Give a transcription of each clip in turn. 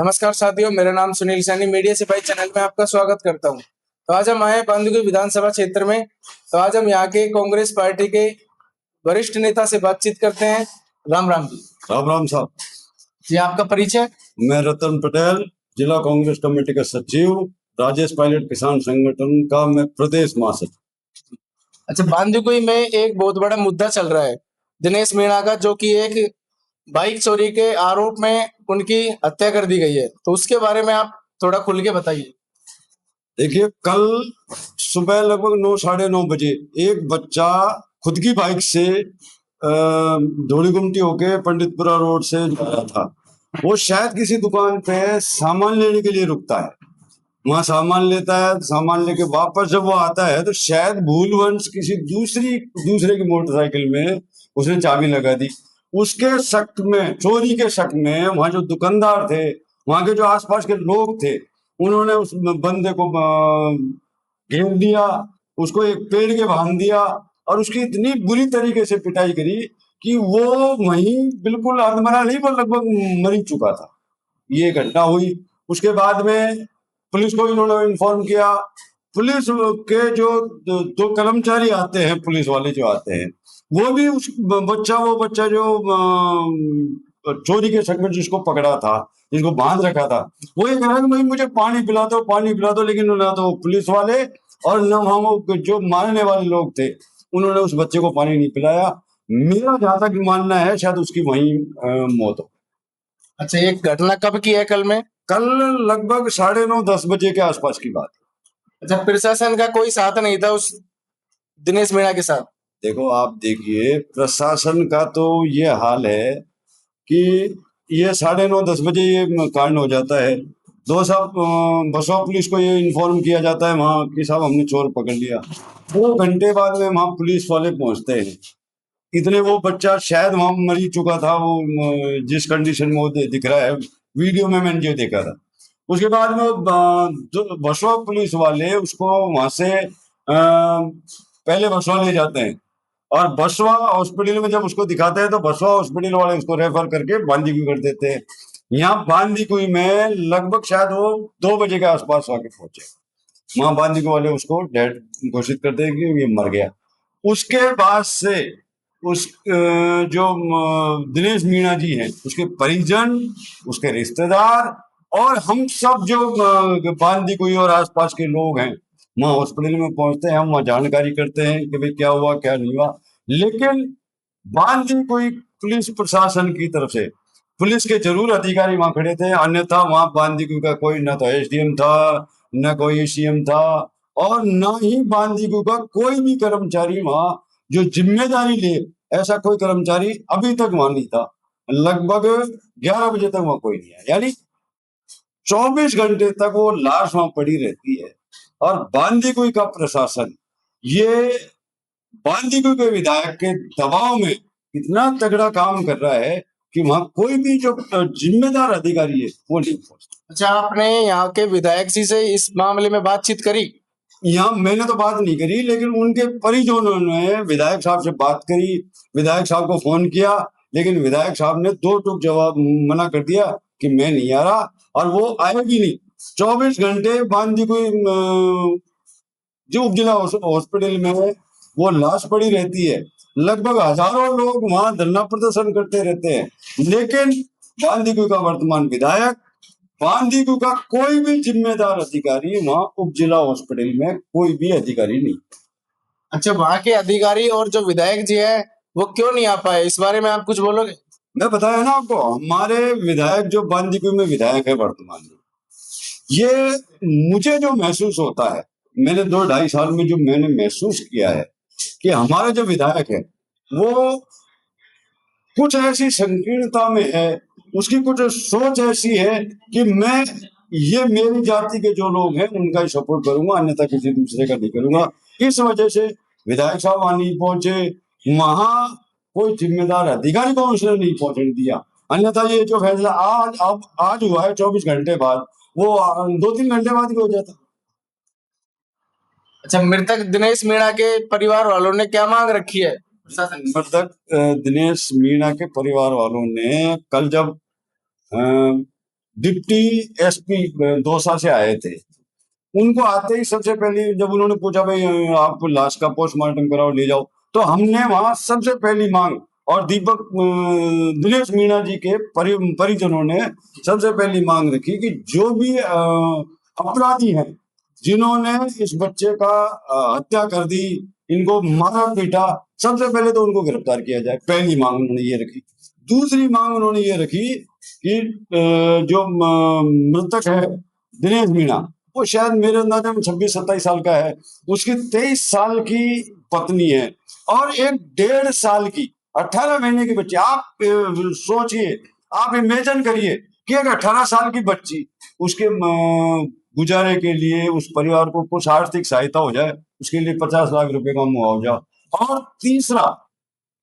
नमस्कार साथियों, मेरा नाम सुनील सैनी, मीडिया सिपाही चैनल में आपका स्वागत करता हूं। तो आज हम आए बांदीकुई विधानसभा क्षेत्र में। तो आज हम यहाँ के कांग्रेस पार्टी के वरिष्ठ नेता से बातचीत करते हैं। राम राम जी। राम राम साहब जी, आपका परिचय? मैं रतन पटेल, जिला कांग्रेस कमेटी का सचिव, राजेश पायलट किसान संगठन का मैं प्रदेश महासचिव। अच्छा, बांदीकुई में एक बहुत बड़ा मुद्दा चल रहा है दिनेश मीणा का, जो कि एक बाइक चोरी के आरोप में उनकी हत्या कर दी गई है। तो उसके बारे में आप थोड़ा खुल के बताइए। देखिए, कल सुबह लगभग 9 साढ़े 9 बजे एक बच्चा खुद की बाइक से धोड़ी गुमटी होके पंडितपुरा रोड से जा रहा था। वो शायद किसी दुकान पे सामान लेने के लिए रुकता है, वहां सामान लेता है, सामान लेके वापस जब वो आता है तो शायद भूलवंश किसी दूसरे की मोटरसाइकिल में उसने चाबी लगा दी। उसके शक में, चोरी के शक में, वहां जो दुकानदार थे, वहां के जो आसपास के लोग थे, उन्होंने उस बंदे को घेर दिया, उसको एक पेड़ के बांध दिया और उसकी इतनी बुरी तरीके से पिटाई करी कि वो वहीं बिल्कुल अधमरा नहीं पर लगभग मर ही चुका था। ये घटना हुई। उसके बाद में पुलिस को इन्होंने इन्फॉर्म किया। पुलिस के जो दो कर्मचारी आते हैं, पुलिस वाले जो आते हैं, वो भी वो बच्चा जो चोरी के शक में जिसको पकड़ा था, जिसको बांध रखा था, वो ये कह रहा है मुझे पानी पिला दो, लेकिन ना तो पुलिस वाले और न वहां वो जो मारने वाले लोग थे, उन्होंने उस बच्चे को पानी नहीं पिलाया। मेरा जहां तक मानना है शायद उसकी वहीं मौत हो। अच्छा, ये घटना कब की है? कल में? कल लगभग 9:30-10 बजे के आसपास की बात। अच्छा, प्रशासन का कोई साथ नहीं था उस दिनेश मीणा के साथ? देखो, आप देखिए, प्रशासन का तो ये हाल है कि ये 9:30-10 बजे ये कांड हो जाता है। दो साहब बसवा पुलिस को ये इन्फॉर्म किया जाता है वहाँ कि साहब हमने चोर पकड़ लिया। 2 घंटे बाद में वहाँ पुलिस वाले पहुंचते हैं। इतने वो बच्चा शायद वहां मर ही चुका था, वो जिस कंडीशन में वो दिख रहा है वीडियो में, मैंने जो देखा था। उसके बाद में बसवा पुलिस वाले उसको वहां से पहले बसवा ले जाते हैं और बसवा हॉस्पिटल में जब उसको दिखाते हैं तो बसवा हॉस्पिटल वाले उसको रेफर करके बांदीकुई कर देते हैं। यहाँ बांदीकुई में लगभग शायद वो 2 बजे के आसपास आके पहुंचे। वहां बांदीकुई वाले उसको डेड घोषित करते हैं कि ये मर गया। उसके बाद से उस जो दिनेश मीणा जी हैं, उसके परिजन, उसके रिश्तेदार और हम सब जो बांदीकुई और आसपास के लोग हैं, वहाँ हॉस्पिटल में पहुंचते हैं, हम वहाँ जानकारी करते हैं कि भाई क्या हुआ क्या नहीं हुआ। लेकिन बांदीकुई पुलिस प्रशासन की तरफ से पुलिस के जरूर अधिकारी वहां खड़े थे, अन्यथा वहां बांदीकुई का कोई न तो एसडीएम था, न कोई सीएम था और न ही बांदीकुई का कोई भी कर्मचारी वहां जो जिम्मेदारी ले, ऐसा कोई कर्मचारी अभी तक वहां नहीं था। लगभग 11 बजे तक वहां कोई नहीं आया, यानी 24 घंटे तक वो लाश वहां पड़ी रहती है। और बांदीकुई का प्रशासन ये बांदीकुई के विधायक के दबाव में इतना तगड़ा काम कर रहा है कि वहां कोई भी जो जिम्मेदार अधिकारी है वो नहीं पहुंचता। अच्छा, आपने यहाँ के विधायक जी से इस मामले में बातचीत करी? यहाँ मैंने तो बात नहीं करी, लेकिन उनके परिजनों ने विधायक साहब से बात करी, विधायक साहब को फोन किया, लेकिन विधायक साहब ने 2 टूक जवाब मना कर दिया कि मैं नहीं आ रहा और वो आए भी नहीं। 24 घंटे बांदीकुई जो उप जिला हॉस्पिटल में वो लाश पड़ी रहती है। लगभग हजारों लोग वहां धरना प्रदर्शन करते रहते हैं, लेकिन बांदीकुई का वर्तमान विधायक, बांदीकुई का कोई भी जिम्मेदार अधिकारी वहां उप जिला हॉस्पिटल में कोई भी अधिकारी नहीं। अच्छा, वहाँ के अधिकारी और जो विधायक जी है वो क्यों नहीं आ पाए, इस बारे में आप कुछ बोलोगे? मैं बताया ना आपको, हमारे विधायक जो बांदीकुई में विधायक है वर्तमान में, ये मुझे जो महसूस होता है, मैंने 2-2.5 साल में जो मैंने महसूस किया है कि हमारा जो विधायक है वो कुछ ऐसी संकीर्णता में है, उसकी कुछ सोच ऐसी है कि मैं ये मेरी जाति के जो लोग हैं उनका ही सपोर्ट करूंगा, अन्यथा किसी दूसरे का नहीं करूंगा। इस वजह से विधायक साहब वहां नहीं पहुंचे, वहां कोई जिम्मेदार अधिकारी को उसने नहीं पहुंचने दिया, अन्यथा ये जो फैसला आज हुआ है 24 घंटे बाद, वो 2-3 घंटे बाद भी हो जाता। अच्छा, मृतक दिनेश मीणा के परिवार वालों ने क्या मांग रखी है? मृतक दिनेश मीणा के परिवार वालों ने कल जब डिप्टी एसपी दौसा से आए थे। उनको आते ही सबसे पहले जब उन्होंने पूछा भाई आप लाश का पोस्टमार्टम कराओ ले जाओ, तो हमने वहां सबसे पहली मांग, और दिनेश मीणा जी के परिजनों ने सबसे पहली मांग रखी कि जो भी अपराधी हैं जिन्होंने इस बच्चे का हत्या कर दी, इनको मारा पीटा, सबसे पहले तो उनको गिरफ्तार किया जाए। पहली मांग उन्होंने ये रखी। दूसरी मांग उन्होंने ये रखी कि जो मृतक है दिनेश मीणा, वो शायद मेरे अंदाजा में 26-27 साल का है, उसकी 23 साल की पत्नी है और एक 1.5 साल की 18 महीने की बच्ची। आप सोचिए, आप इमेजिन करिए कि एक 18 साल की बच्ची, उसके गुजारे के लिए उस परिवार को कुछ आर्थिक सहायता हो जाए, उसके लिए 50 लाख रुपए का मुआवजा। और तीसरा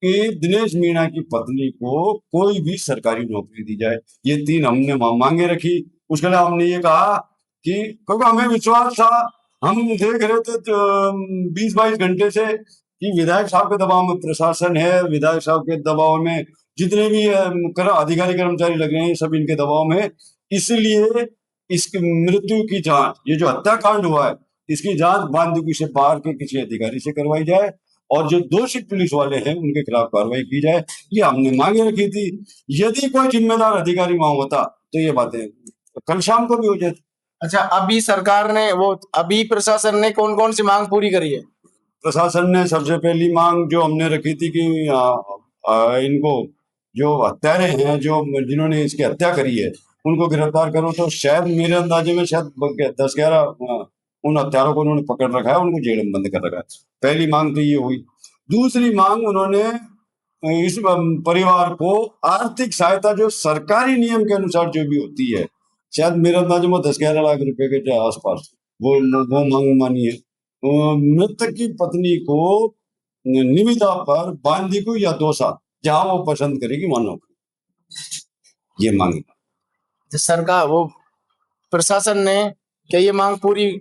कि दिनेश मीणा की पत्नी को कोई भी सरकारी नौकरी दी जाए। ये 3 हमने मांगे रखी। उसके लिए हमने ये कहा कि क्योंकि हमें विश्वास था, हम देख रहे थे 20-22 घंटे से कि विधायक साहब के दबाव में प्रशासन है, विधायक साहब के दबाव में जितने भी अधिकारी कर्मचारी लग रहे हैं, सब इनके दबाव में। इसलिए इसकी मृत्यु की जांच, ये जो हत्याकांड हुआ है, इसकी जांच बांदीकुई से बाहर के किसी अधिकारी से करवाई जाए और जो दोषी पुलिस वाले हैं उनके खिलाफ कार्रवाई की जाए। ये हमने मांगे रखी थी। यदि कोई जिम्मेदार अधिकारी वहां होता तो ये बातें कल शाम को भी हो जाती। अच्छा, अभी सरकार ने अभी प्रशासन ने कौन कौन सी मांग पूरी करी है? प्रशासन ने सबसे पहली मांग जो हमने रखी थी कि इनको जो हत्यारे हैं, जो जिन्होंने इसकी हत्या करी है, उनको गिरफ्तार करो। तो शायद मेरे अंदाजे में शायद 10-11 उन हत्यारों को उन्होंने पकड़ रखा है, उनको जेल में बंद कर रखा है। पहली मांग तो ये हुई। दूसरी मांग, उन्होंने इस परिवार को आर्थिक सहायता जो सरकारी नियम के अनुसार जो भी होती है, शायद मेरे अंदाजे में 10-11 लाख रुपए के आसपास वो मांग मानी है। मृतक की पत्नी को निविदा पर बांदीकुई या दौसा, जहां वो पसंद करेगी वहां नौकरी, ये मांगी। तो सरकार प्रशासन ने क्या ये मांग पूरी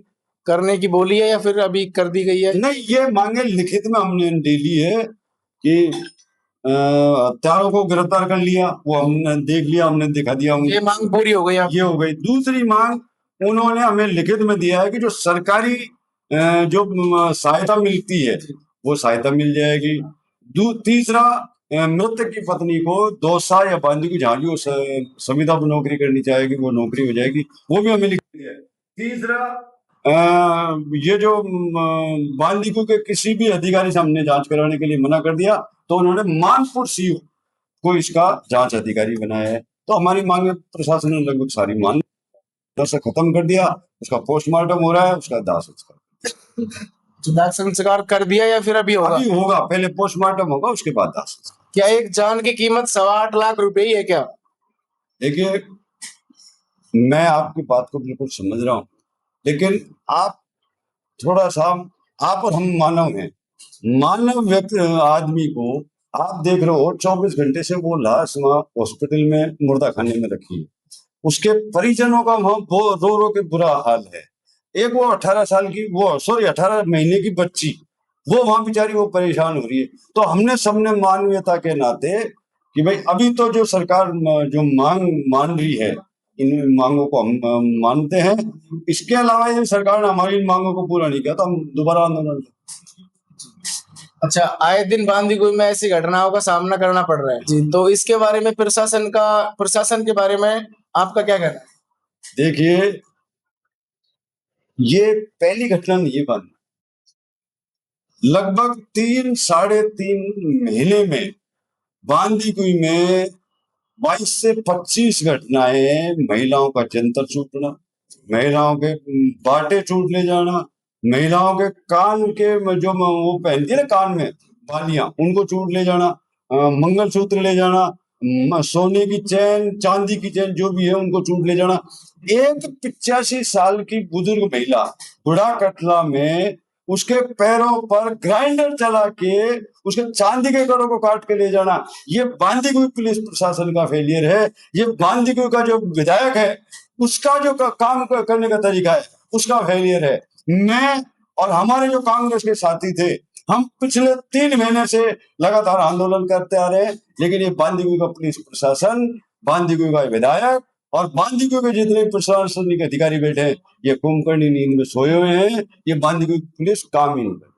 करने की बोली है या फिर अभी कर दी गई है? नहीं, ये मांगे लिखित में हमने दे ली है कि हत्यारों को गिरफ्तार कर लिया, वो हमने देख लिया, हमने दिखा दिया। ये मांग पूरी हो गई। ये हो गई। दूसरी मांग उन्होंने हमें लिखित में दिया है कि जो सरकारी जो सहायता मिलती है वो सहायता मिल जाएगी। तीसरा, मृतक की पत्नी को दौसा या बांदीकुई जहां भी वो संविदा पर नौकरी करनी चाहेगी वो नौकरी हो जाएगी, वो भी हमें लिख दिया है। तीसरा, ये जो बांदीकुई के किसी भी अधिकारी से हमने जांच कराने के लिए मना कर दिया, तो उन्होंने मानपुर सीओ को इसका जांच अधिकारी बनाया है। तो हमारी मांगे प्रशासन ने लगभग सारी मान से खत्म कर दिया। उसका पोस्टमार्टम हो रहा है, उसका दाह संस्कार। दाह संस्कार कर दिया या फिर अभी होगा? अभी होगा, पहले पोस्टमार्टम होगा, उसके बाद दाह संस्कार। क्या एक जान की कीमत 8.25 लाख रुपए ही है क्या? देखिए, मैं आपकी बात को बिल्कुल समझ रहा हूँ, लेकिन आप थोड़ा सा, आप और हम मानव हैं। मानव व्यक्ति आदमी को आप देख रहे हो 24 घंटे से वो लाश वहां हॉस्पिटल में मुर्दा खाने में रखी है। उसके परिजनों का वहां रो रो के बुरा हाल है। एक वो 18 महीने की बच्ची, वो वहां बेचारी वो परेशान हो रही है। तो हमने सबने मानवीयता के नाते कि भाई अभी तो जो सरकार जो मांग मान रही है, इन मांगों को हम मानते हैं। इसके अलावा यदि सरकार ने हमारी इन मांगों को पूरा नहीं किया तो हम दोबारा आंदोलन। अच्छा, आए दिन बांदीकुई में ऐसी घटनाओं का सामना करना पड़ रहा है जी, तो इसके बारे में प्रशासन के बारे में आपका क्या कहना है? देखिए, ये पहली घटना नहीं है। लगभग 3-3.5 महीने में बांदीकुई में 22 से 25 घटनाएं, महिलाओं का जंतर छूटना, महिलाओं के बाटे छूट ले जाना, महिलाओं के कान के जो वो पहनती है ना कान में बालियां, उनको छूट ले जाना, मंगलसूत्र ले जाना, सोने की चैन, चांदी की चैन जो भी है उनको छूट ले जाना। एक 85 साल की बुजुर्ग महिला बुढ़ा कटला में उसके पैरों पर ग्राइंडर चला के उसके चांदी के कड़ों को काट के ले जाना, ये बांदीकुई पुलिस प्रशासन का फेलियर है। ये बांदीकुई का जो विधायक है उसका जो काम करने का तरीका है उसका फेलियर है। मैं और हमारे जो कांग्रेस के साथी थे, हम पिछले 3 महीने से लगातार आंदोलन करते आ रहे हैं, लेकिन ये बांदीकुई का पुलिस प्रशासन, बांदीकुई का विधायक और बांदीकुई के जितने प्रशासनिक अधिकारी बैठे हैं ये कुंभकर्णी नींद में सोए हुए हैं। ये बांदीकुई पुलिस काम ही नहीं करती।